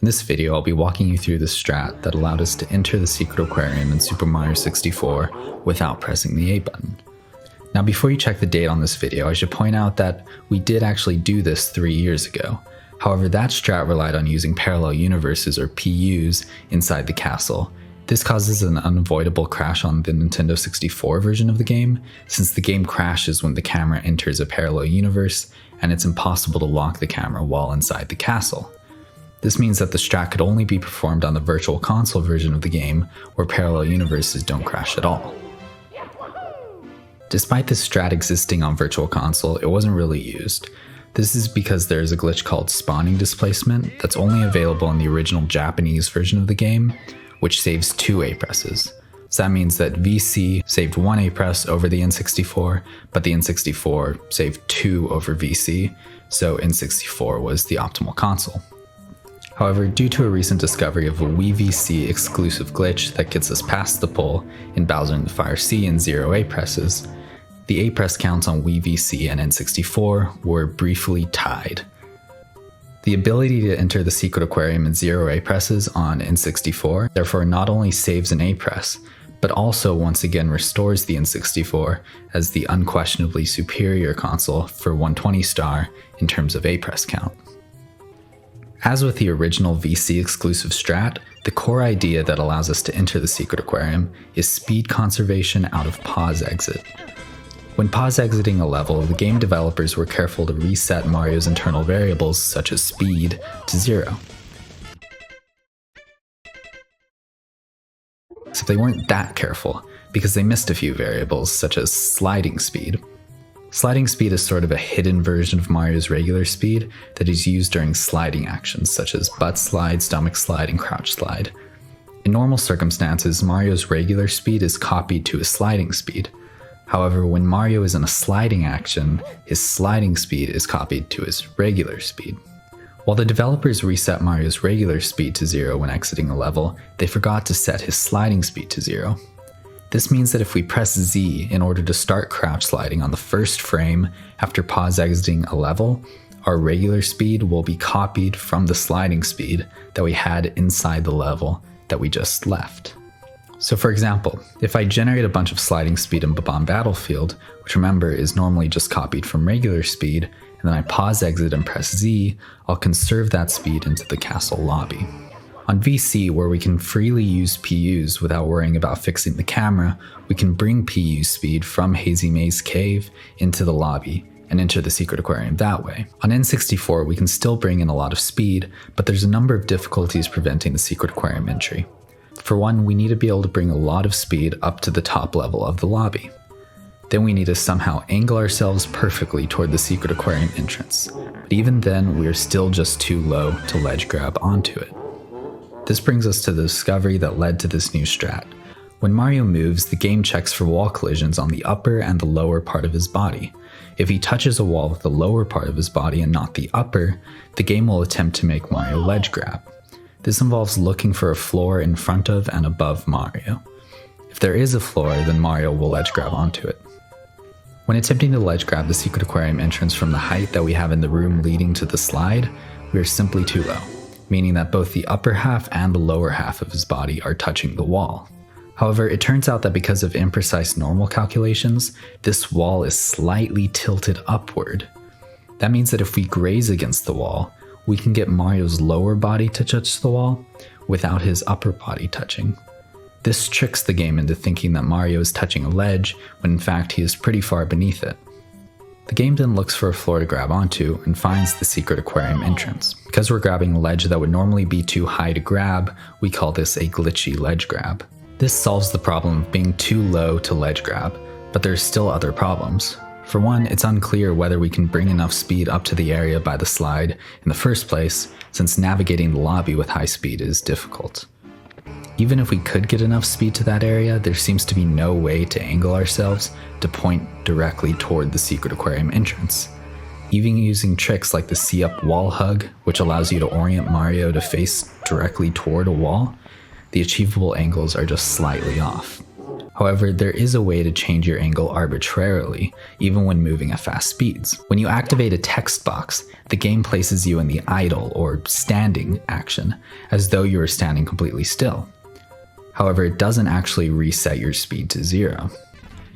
In this video, I'll be walking you through the strat that allowed us to enter the secret aquarium in Super Mario 64 without pressing the A button. Now before you check the date on this video, I should point out that we did actually do this 3 years ago. However, that strat relied on using parallel universes or PUs inside the castle. This causes an unavoidable crash on the Nintendo 64 version of the game, since the game crashes when the camera enters a parallel universe, and it's impossible to lock the camera while inside the castle. This means that the strat could only be performed on the Virtual Console version of the game, where parallel universes don't crash at all. Despite this strat existing on Virtual Console, it wasn't really used. This is because there is a glitch called spawning displacement that's only available in the original Japanese version of the game, which saves 2 A presses. So that means that VC saved 1 A press over the N64, but the N64 saved 2 over VC, so N64 was the optimal console. However, due to a recent discovery of a Wii VC exclusive glitch that gets us past the pull in Bowser in the Fire Sea and 0 A presses, the A press counts on Wii VC and N64 were briefly tied. The ability to enter the secret aquarium in 0 A presses on N64 therefore not only saves an A press, but also once again restores the N64 as the unquestionably superior console for 120 star in terms of A press count. As with the original VC exclusive strat, the core idea that allows us to enter the secret aquarium is speed conservation out of pause exit. When pause exiting a level, the game developers were careful to reset Mario's internal variables such as speed to 0. Except they weren't that careful, because they missed a few variables such as sliding speed. Sliding speed is sort of a hidden version of Mario's regular speed that is used during sliding actions such as butt slide, stomach slide, and crouch slide. In normal circumstances, Mario's regular speed is copied to his sliding speed. However, when Mario is in a sliding action, his sliding speed is copied to his regular speed. While the developers reset Mario's regular speed to 0 when exiting a level, they forgot to set his sliding speed to 0. This means that if we press Z in order to start crouch sliding on the first frame after pause exiting a level, our regular speed will be copied from the sliding speed that we had inside the level that we just left. So for example, if I generate a bunch of sliding speed in Bob-omb Battlefield, which remember is normally just copied from regular speed, and then I pause exit and press Z, I'll conserve that speed into the castle lobby. On VC, where we can freely use PUs without worrying about fixing the camera, we can bring PU speed from Hazy Maze Cave into the lobby and enter the secret aquarium that way. On N64, we can still bring in a lot of speed, but there's a number of difficulties preventing the secret aquarium entry. For one, we need to be able to bring a lot of speed up to the top level of the lobby. Then we need to somehow angle ourselves perfectly toward the secret aquarium entrance. But even then, we are still just too low to ledge grab onto it. This brings us to the discovery that led to this new strat. When Mario moves, the game checks for wall collisions on the upper and the lower part of his body. If he touches a wall with the lower part of his body and not the upper, the game will attempt to make Mario ledge grab. This involves looking for a floor in front of and above Mario. If there is a floor, then Mario will ledge grab onto it. When attempting to ledge grab the secret aquarium entrance from the height that we have in the room leading to the slide, we are simply too low, meaning that both the upper half and the lower half of his body are touching the wall. However, it turns out that because of imprecise normal calculations, this wall is slightly tilted upward. That means that if we graze against the wall, we can get Mario's lower body to touch the wall without his upper body touching. This tricks the game into thinking that Mario is touching a ledge when in fact he is pretty far beneath it. The game then looks for a floor to grab onto and finds the secret aquarium entrance. Because we're grabbing a ledge that would normally be too high to grab, we call this a glitchy ledge grab. This solves the problem of being too low to ledge grab, but there's still other problems. For one, it's unclear whether we can bring enough speed up to the area by the slide in the first place, since navigating the lobby with high speed is difficult. Even if we could get enough speed to that area, there seems to be no way to angle ourselves to point directly toward the secret aquarium entrance. Even using tricks like the see-up wall hug, which allows you to orient Mario to face directly toward a wall, the achievable angles are just slightly off. However, there is a way to change your angle arbitrarily, even when moving at fast speeds. When you activate a text box, the game places you in the idle or standing action, as though you were standing completely still. However, it doesn't actually reset your speed to 0.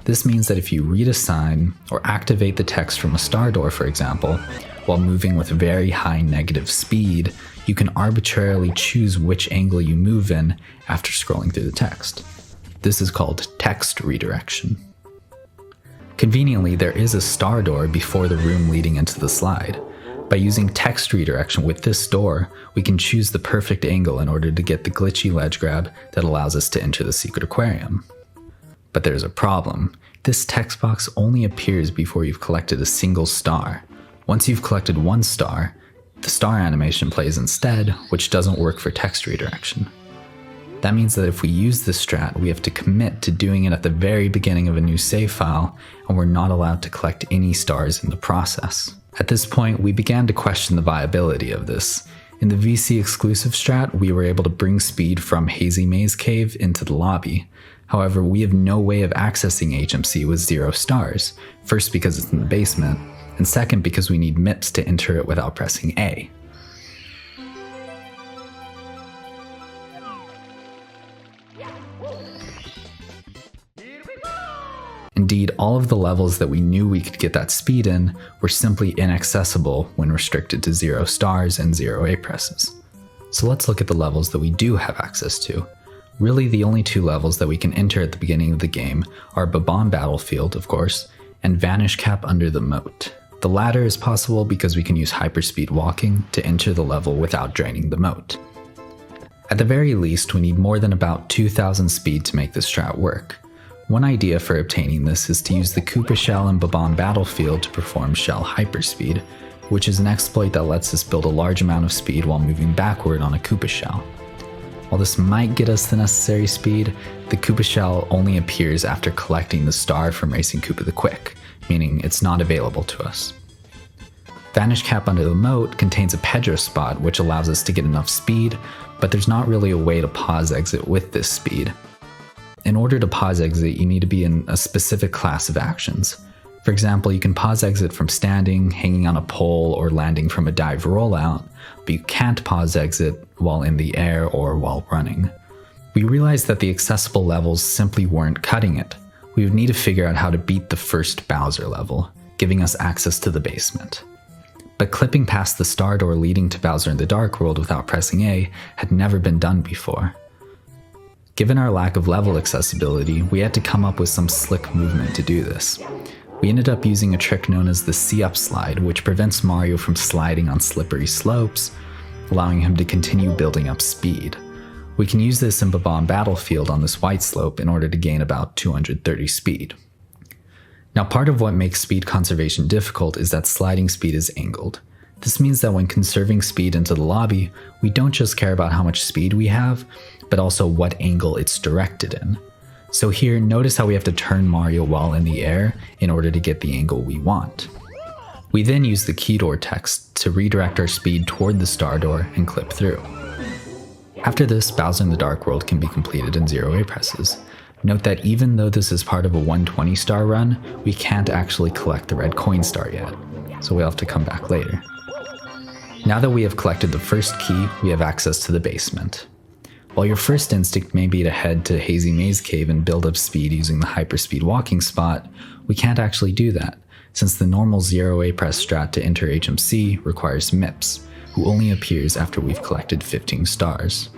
This means that if you read a sign or activate the text from a star door, for example, while moving with very high negative speed, you can arbitrarily choose which angle you move in after scrolling through the text. This is called text redirection. Conveniently, there is a star door before the room leading into the slide. By using text redirection with this door, we can choose the perfect angle in order to get the glitchy ledge grab that allows us to enter the secret aquarium. But there's a problem. This text box only appears before you've collected a single star. Once you've collected one star, the star animation plays instead, which doesn't work for text redirection. That means that if we use this strat, we have to commit to doing it at the very beginning of a new save file, and we're not allowed to collect any stars in the process. At this point, we began to question the viability of this. In the VC exclusive strat, we were able to bring speed from Hazy Maze Cave into the lobby. However, we have no way of accessing HMC with 0 stars, first because it's in the basement, and second because we need MIPS to enter it without pressing A. Indeed, all of the levels that we knew we could get that speed in were simply inaccessible when restricted to 0 stars and 0 A presses. So let's look at the levels that we do have access to. Really, the only 2 levels that we can enter at the beginning of the game are Babon Battlefield, of course, and Vanish Cap Under the Moat. The latter is possible because we can use hyperspeed walking to enter the level without draining the moat. At the very least, we need more than about 2000 speed to make this strat work. One idea for obtaining this is to use the Koopa Shell in Babon Battlefield to perform Shell Hyperspeed, which is an exploit that lets us build a large amount of speed while moving backward on a Koopa Shell. While this might get us the necessary speed, the Koopa Shell only appears after collecting the star from Racing Koopa the Quick, meaning it's not available to us. Vanish Cap Under the Moat contains a Pedro spot which allows us to get enough speed, but there's not really a way to pause exit with this speed. In order to pause exit, you need to be in a specific class of actions. For example, you can pause exit from standing, hanging on a pole, or landing from a dive rollout, but you can't pause exit while in the air or while running. We realized that the accessible levels simply weren't cutting it. We would need to figure out how to beat the first Bowser level, giving us access to the basement. But clipping past the star door leading to Bowser in the Dark World without pressing A had never been done before. Given our lack of level accessibility, we had to come up with some slick movement to do this. We ended up using a trick known as the C-up slide, which prevents Mario from sliding on slippery slopes, allowing him to continue building up speed. We can use this in Babon Battlefield on this white slope in order to gain about 230 speed. Now, part of what makes speed conservation difficult is that sliding speed is angled. This means that when conserving speed into the lobby, we don't just care about how much speed we have, but also what angle it's directed in. So here, notice how we have to turn Mario while in the air in order to get the angle we want. We then use the key door text to redirect our speed toward the star door and clip through. After this, Bowser in the Dark World can be completed in 0 A presses. Note that even though this is part of a 120 star run, we can't actually collect the red coin star yet, so we'll have to come back later. Now that we have collected the first key, we have access to the basement. While your first instinct may be to head to Hazy Maze Cave and build up speed using the hyperspeed walking spot, we can't actually do that, since the normal 0 A press strat to enter HMC requires MIPS, who only appears after we've collected 15 stars.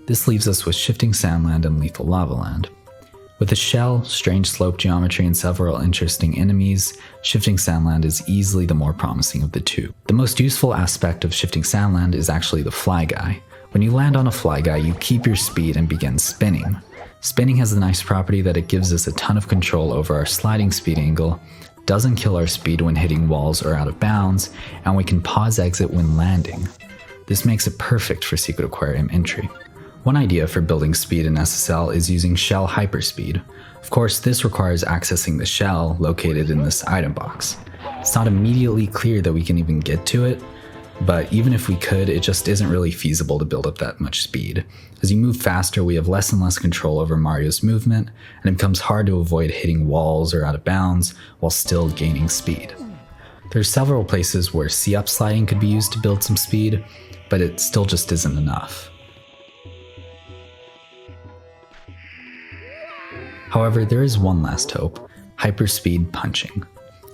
This leaves us with Shifting Sandland and Lethal Lava Land. With a shell, strange slope geometry, and several interesting enemies, Shifting Sandland is easily the more promising of the two. The most useful aspect of Shifting Sandland is actually the Fly Guy. When you land on a Fly Guy, you keep your speed and begin spinning. Spinning has the nice property that it gives us a ton of control over our sliding speed angle, doesn't kill our speed when hitting walls or out of bounds, and we can pause exit when landing. This makes it perfect for Secret Aquarium entry. One idea for building speed in SSL is using shell hyperspeed. Of course, this requires accessing the shell located in this item box. It's not immediately clear that we can even get to it, But even if we could, it just isn't really feasible to build up that much speed. As you move faster, we have less and less control over Mario's movement, and it becomes hard to avoid hitting walls or out of bounds while still gaining speed. There are several places where C-up sliding could be used to build some speed, but it still just isn't enough. However, there is one last hope: hyperspeed punching.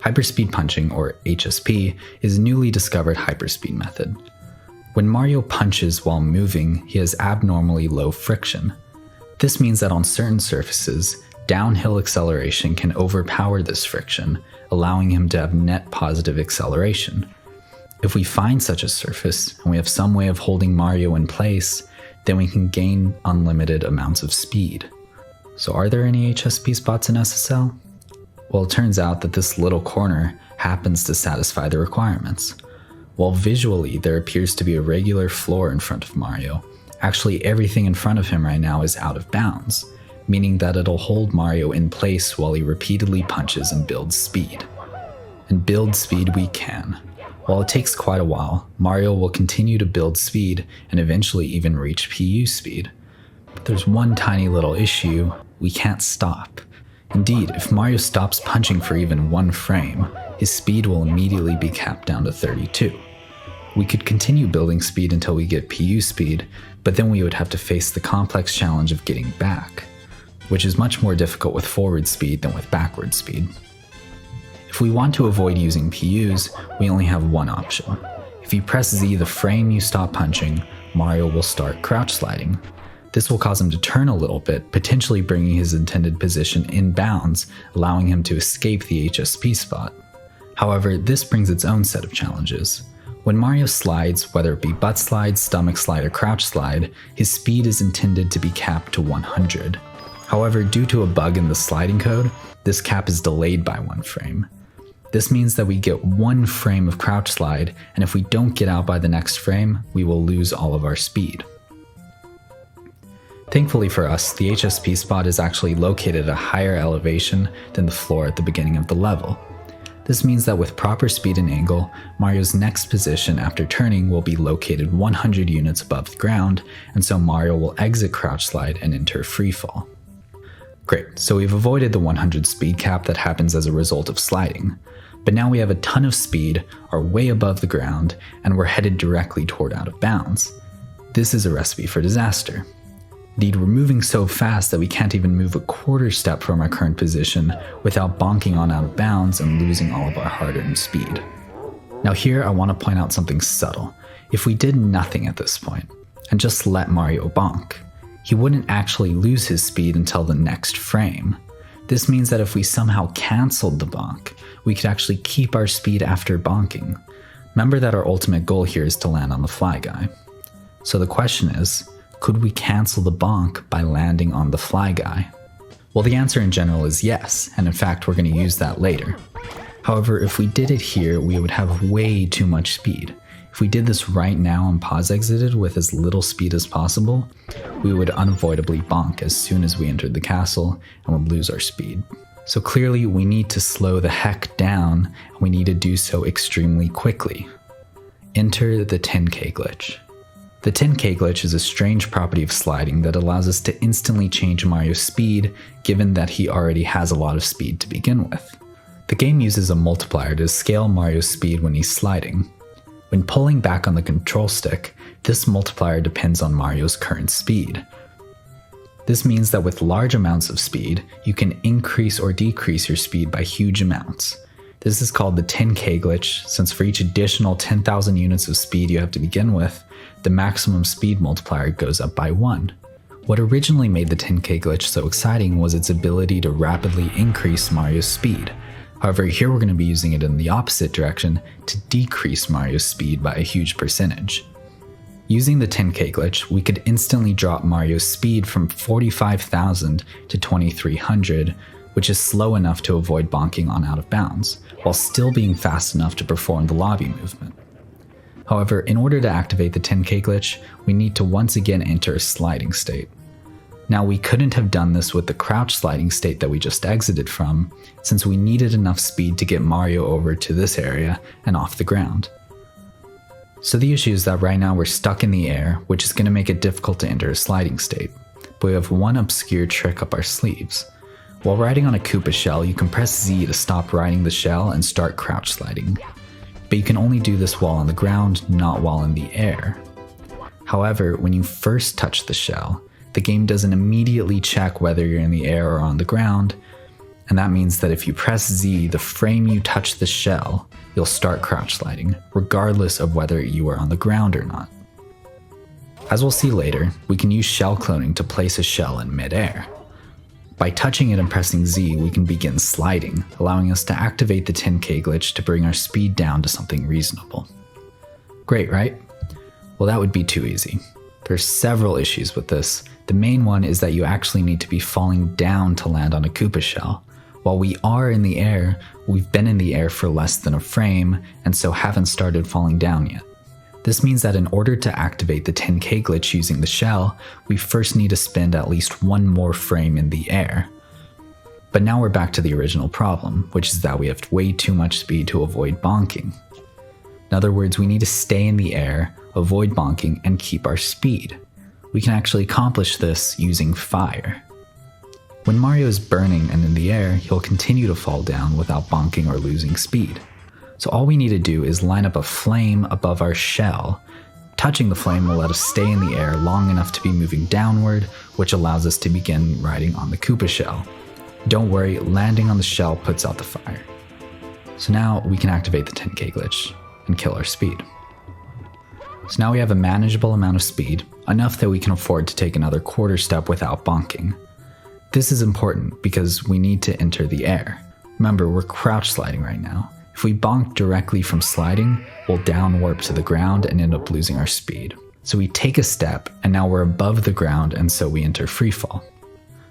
Hyperspeed punching, or HSP, is a newly discovered hyperspeed method. When Mario punches while moving, he has abnormally low friction. This means that on certain surfaces, downhill acceleration can overpower this friction, allowing him to have net positive acceleration. If we find such a surface, and we have some way of holding Mario in place, then we can gain unlimited amounts of speed. So are there any HSP spots in SSL? Well, it turns out that this little corner happens to satisfy the requirements. While visually there appears to be a regular floor in front of Mario, actually everything in front of him right now is out of bounds, meaning that it'll hold Mario in place while he repeatedly punches and builds speed. And build speed we can. While it takes quite a while, Mario will continue to build speed and eventually even reach PU speed. But there's one tiny little issue: we can't stop. Indeed, if Mario stops punching for even one frame, his speed will immediately be capped down to 32. We could continue building speed until we get PU speed, but then we would have to face the complex challenge of getting back, which is much more difficult with forward speed than with backward speed. If we want to avoid using PUs, we only have one option. If you press Z the frame you stop punching, Mario will start crouch sliding. This will cause him to turn a little bit, potentially bringing his intended position in bounds, allowing him to escape the HSP spot. However, this brings its own set of challenges. When Mario slides, whether it be butt slide, stomach slide, or crouch slide, his speed is intended to be capped to 100. However, due to a bug in the sliding code, this cap is delayed by one frame. This means that we get one frame of crouch slide, and if we don't get out by the next frame, we will lose all of our speed. Thankfully for us, the HSP spot is actually located at a higher elevation than the floor at the beginning of the level. This means that with proper speed and angle, Mario's next position after turning will be located 100 units above the ground, and so Mario will exit crouch slide and enter freefall. Great, so we've avoided the 100 speed cap that happens as a result of sliding, but now we have a ton of speed, are way above the ground, and we're headed directly toward out of bounds. This is a recipe for disaster. Indeed, we're moving so fast that we can't even move a quarter step from our current position without bonking on out of bounds and losing all of our hard-earned speed. Now here I want to point out something subtle. If we did nothing at this point, and just let Mario bonk, he wouldn't actually lose his speed until the next frame. This means that if we somehow canceled the bonk, we could actually keep our speed after bonking. Remember that our ultimate goal here is to land on the fly guy. So the question is, could we cancel the bonk by landing on the fly guy? Well, the answer in general is yes, and in fact we're going to use that later. However, if we did it here, we would have way too much speed. If we did this right now and pause exited with as little speed as possible, we would unavoidably bonk as soon as we entered the castle and would lose our speed. So clearly we need to slow the heck down, and we need to do so extremely quickly. Enter the 10K glitch. The 10K glitch is a strange property of sliding that allows us to instantly change Mario's speed, given that he already has a lot of speed to begin with. The game uses a multiplier to scale Mario's speed when he's sliding. When pulling back on the control stick, this multiplier depends on Mario's current speed. This means that with large amounts of speed, you can increase or decrease your speed by huge amounts. This is called the 10K glitch, since for each additional 10,000 units of speed you have to begin with, the maximum speed multiplier goes up by 1. What originally made the 10K glitch so exciting was its ability to rapidly increase Mario's speed. However, here we're going to be using it in the opposite direction to decrease Mario's speed by a huge percentage. Using the 10K glitch, we could instantly drop Mario's speed from 45,000 to 2,300, which is slow enough to avoid bonking on out of bounds, while still being fast enough to perform the lobby movement. However, in order to activate the 10K glitch, we need to once again enter a sliding state. Now, we couldn't have done this with the crouch sliding state that we just exited from, since we needed enough speed to get Mario over to this area and off the ground. So the issue is that right now we're stuck in the air, which is going to make it difficult to enter a sliding state. But we have one obscure trick up our sleeves. While riding on a Koopa shell, you can press Z to stop riding the shell and start crouch sliding. But you can only do this while on the ground, not while in the air. However, when you first touch the shell, the game doesn't immediately check whether you're in the air or on the ground, and that means that if you press Z the frame you touch the shell, you'll start crouch sliding, regardless of whether you are on the ground or not. As we'll see later, we can use shell cloning to place a shell in midair. By touching it and pressing Z, we can begin sliding, allowing us to activate the 10k glitch to bring our speed down to something reasonable. Great, right? Well, that would be too easy. There's several issues with this. The main one is that you actually need to be falling down to land on a Koopa shell. While we are in the air, we've been in the air for less than a frame, and so haven't started falling down yet. This means that in order to activate the 10k glitch using the shell, we first need to spend at least one more frame in the air. But now we're back to the original problem, which is that we have way too much speed to avoid bonking. In other words, we need to stay in the air, avoid bonking, and keep our speed. We can actually accomplish this using fire. When Mario is burning and in the air, he'll continue to fall down without bonking or losing speed. So all we need to do is line up a flame above our shell. Touching the flame will let us stay in the air long enough to be moving downward, which allows us to begin riding on the Koopa shell. Don't worry, landing on the shell puts out the fire. So now we can activate the 10k glitch and kill our speed. So now we have a manageable amount of speed, enough that we can afford to take another quarter step without bonking. This is important because we need to enter the air. Remember, we're crouch sliding right now. If we bonk directly from sliding, we'll down warp to the ground and end up losing our speed. So we take a step, and now we're above the ground, and so we enter freefall.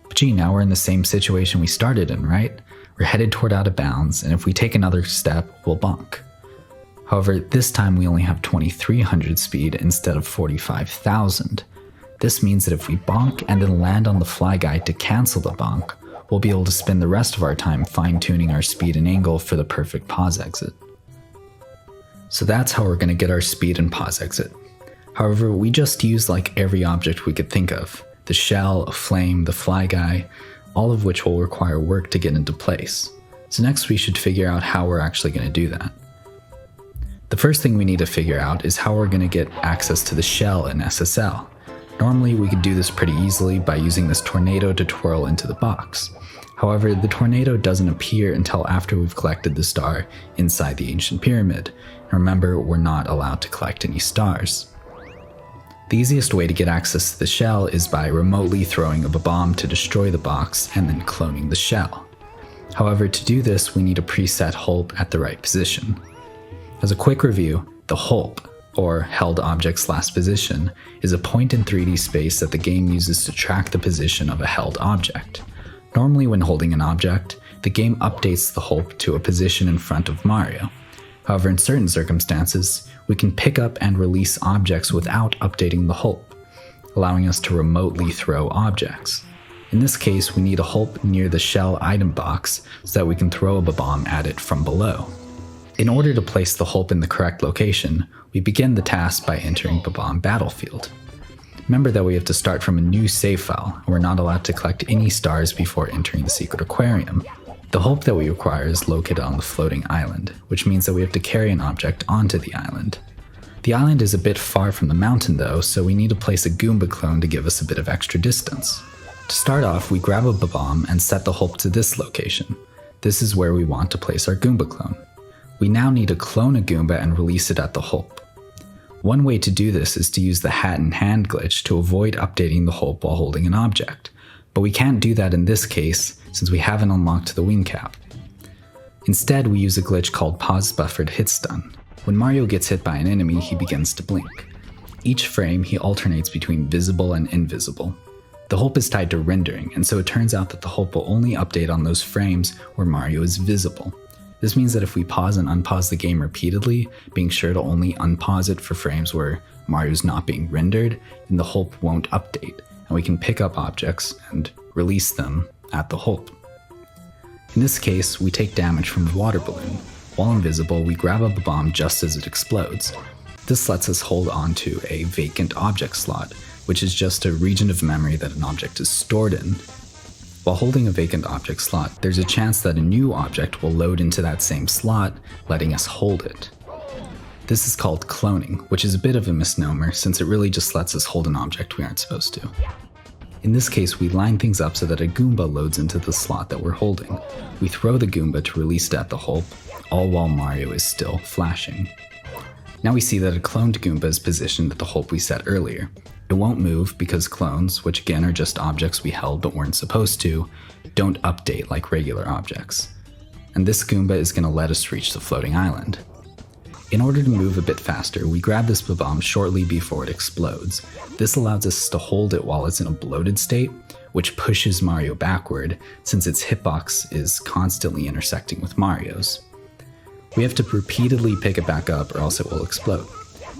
But gee, now we're in the same situation we started in, right? We're headed toward out of bounds, and if we take another step, we'll bonk. However, this time we only have 2300 speed instead of 45,000. This means that if we bonk and then land on the fly guide to cancel the bonk, we'll be able to spend the rest of our time fine-tuning our speed and angle for the perfect pause exit. So that's how we're going to get our speed and pause exit. However, we just used like every object we could think of. The shell, a flame, the fly guy, all of which will require work to get into place. So next we should figure out how we're actually going to do that. The first thing we need to figure out is how we're going to get access to the shell in SSL. Normally we could do this pretty easily by using this tornado to twirl into the box. However, the tornado doesn't appear until after we've collected the star inside the ancient pyramid. And remember, we're not allowed to collect any stars. The easiest way to get access to the shell is by remotely throwing a bomb to destroy the box and then cloning the shell. However, to do this, we need a preset hulp at the right position. As a quick review, the hulp, or held object's last position, is a point in 3D space that the game uses to track the position of a held object. Normally when holding an object, the game updates the hulp to a position in front of Mario. However, in certain circumstances, we can pick up and release objects without updating the hulp, allowing us to remotely throw objects. In this case, we need a hulp near the shell item box so that we can throw a bomb at it from below. In order to place the hulp in the correct location, we begin the task by entering Bomb Battlefield. Remember that we have to start from a new save file, and we're not allowed to collect any stars before entering the secret aquarium. The hulp that we require is located on the floating island, which means that we have to carry an object onto the island. The island is a bit far from the mountain though, so we need to place a Goomba clone to give us a bit of extra distance. To start off, we grab a bomb and set the hulp to this location. This is where we want to place our Goomba clone. We now need to clone a Goomba and release it at the hulp. One way to do this is to use the hat in hand glitch to avoid updating the hulp while holding an object, but we can't do that in this case since we haven't unlocked the wing cap. Instead, we use a glitch called pause buffered hit stun. When Mario gets hit by an enemy, he begins to blink. Each frame, he alternates between visible and invisible. The hulp is tied to rendering, and so it turns out that the hulp will only update on those frames where Mario is visible. This means that if we pause and unpause the game repeatedly, being sure to only unpause it for frames where Mario's not being rendered, then the hulp won't update, and we can pick up objects and release them at the hulp. In this case, we take damage from the water balloon. While invisible, we grab up a bomb just as it explodes. This lets us hold onto a vacant object slot, which is just a region of memory that an object is stored in. While holding a vacant object slot, there's a chance that a new object will load into that same slot, letting us hold it. This is called cloning, which is a bit of a misnomer since it really just lets us hold an object we aren't supposed to. In this case, we line things up so that a Goomba loads into the slot that we're holding. We throw the Goomba to release it at the hole, all while Mario is still flashing. Now we see that a cloned Goomba is positioned at the hole we set earlier. It won't move because clones, which again are just objects we held but weren't supposed to, don't update like regular objects. And this Goomba is going to let us reach the floating island. In order to move a bit faster, we grab this bomb shortly before it explodes. This allows us to hold it while it's in a bloated state, which pushes Mario backward since its hitbox is constantly intersecting with Mario's. We have to repeatedly pick it back up or else it will explode.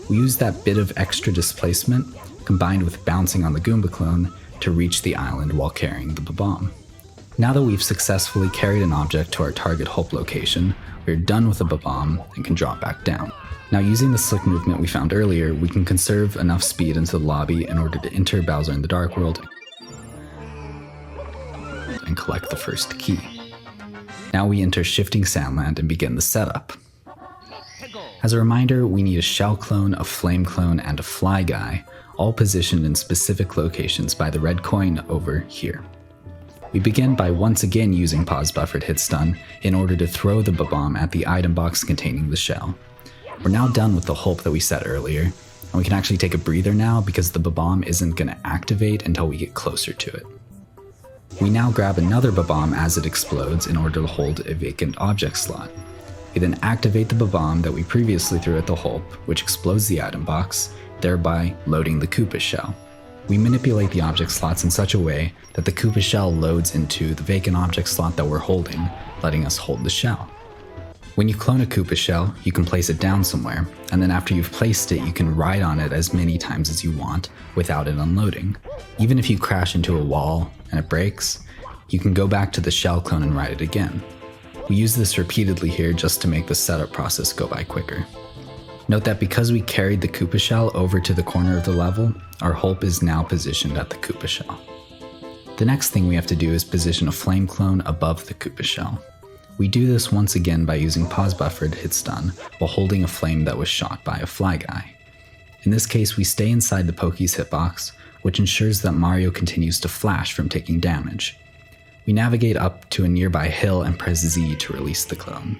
We use that bit of extra displacement, combined with bouncing on the Goomba clone, to reach the island while carrying the bomb. Now that we've successfully carried an object to our target hope location, we're done with the bomb and can drop back down. Now using the slick movement we found earlier, we can conserve enough speed into the lobby in order to enter Bowser in the Dark World and collect the first key. Now we enter Shifting Sandland and begin the setup. As a reminder, we need a shell clone, a flame clone, and a fly guy, all positioned in specific locations by the red coin over here. We begin by once again using pause buffered hit stun in order to throw the bomb at the item box containing the shell. We're now done with the hope that we set earlier, and we can actually take a breather now because the bomb isn't going to activate until we get closer to it. We now grab another bomb as it explodes in order to hold a vacant object slot. We then activate the bomb that we previously threw at the hole, which explodes the item box, thereby loading the Koopa shell. We manipulate the object slots in such a way that the Koopa shell loads into the vacant object slot that we're holding, letting us hold the shell. When you clone a Koopa shell, you can place it down somewhere, and then after you've placed it, you can ride on it as many times as you want without it unloading. Even if you crash into a wall and it breaks, you can go back to the shell clone and ride it again. We use this repeatedly here just to make the setup process go by quicker. Note that because we carried the Koopa shell over to the corner of the level, our hope is now positioned at the Koopa shell. The next thing we have to do is position a flame clone above the Koopa shell. We do this once again by using pause buffered hit stun while holding a flame that was shot by a fly guy. In this case, we stay inside the Poké's hitbox, which ensures that Mario continues to flash from taking damage. We navigate up to a nearby hill and press Z to release the clone.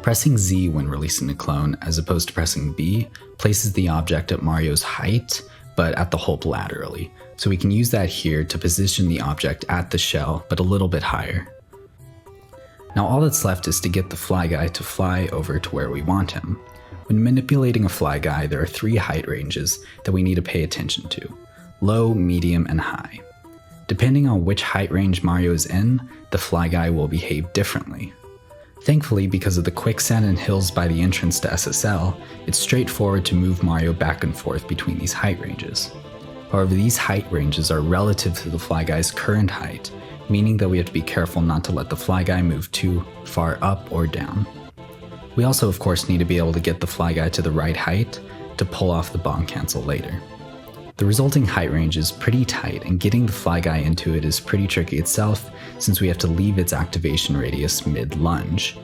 Pressing Z when releasing a clone, as opposed to pressing B, places the object at Mario's height, but at the hope laterally, so we can use that here to position the object at the shell, but a little bit higher. Now all that's left is to get the fly guy to fly over to where we want him. When manipulating a fly guy, there are 3 height ranges that we need to pay attention to: low, medium, and high. Depending on which height range Mario is in, the fly guy will behave differently. Thankfully, because of the quicksand and hills by the entrance to SSL, it's straightforward to move Mario back and forth between these height ranges. However, these height ranges are relative to the fly guy's current height, meaning that we have to be careful not to let the fly guy move too far up or down. We also, of course, need to be able to get the fly guy to the right height to pull off the bomb cancel later. The resulting height range is pretty tight, and getting the fly guy into it is pretty tricky itself since we have to leave its activation radius mid-lunge.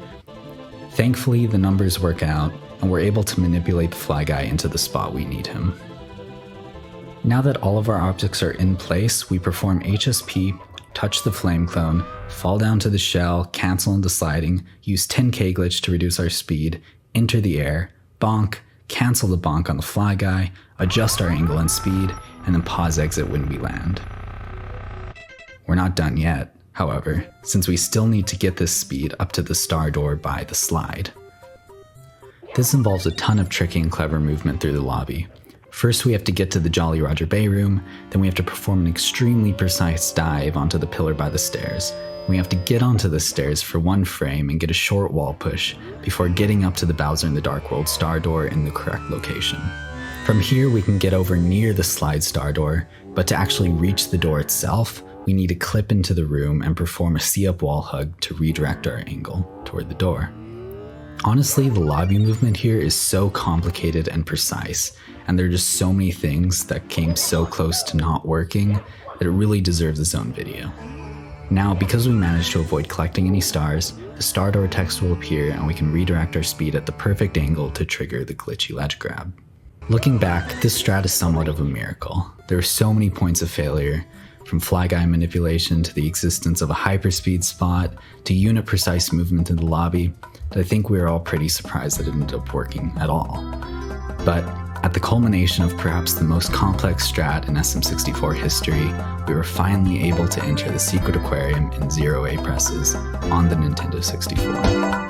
Thankfully, the numbers work out, and we're able to manipulate the fly guy into the spot we need him. Now that all of our objects are in place, we perform HSP, touch the flame clone, fall down to the shell, cancel into sliding, use 10k glitch to reduce our speed, enter the air, bonk, cancel the bonk on the fly guy, adjust our angle and speed, and then pause exit when we land. We're not done yet, however, since we still need to get this speed up to the star door by the slide. This involves a ton of tricky and clever movement through the lobby. First, we have to get to the Jolly Roger Bay room, then we have to perform an extremely precise dive onto the pillar by the stairs. We have to get onto the stairs for 1 frame and get a short wall push before getting up to the Bowser in the Dark World star door in the correct location. From here, we can get over near the slide star door, but to actually reach the door itself, we need to clip into the room and perform a see-up wall hug to redirect our angle toward the door. Honestly, the lobby movement here is so complicated and precise, and there are just so many things that came so close to not working that it really deserves its own video. Now, because we managed to avoid collecting any stars, the star door text will appear and we can redirect our speed at the perfect angle to trigger the glitchy ledge grab. Looking back, this strat is somewhat of a miracle. There are so many points of failure, from fly guy manipulation to the existence of a hyperspeed spot to unit precise movement in the lobby, that I think we were all pretty surprised that it ended up working at all. But at the culmination of perhaps the most complex strat in SM64 history, we were finally able to enter the secret aquarium in 0A presses on the Nintendo 64.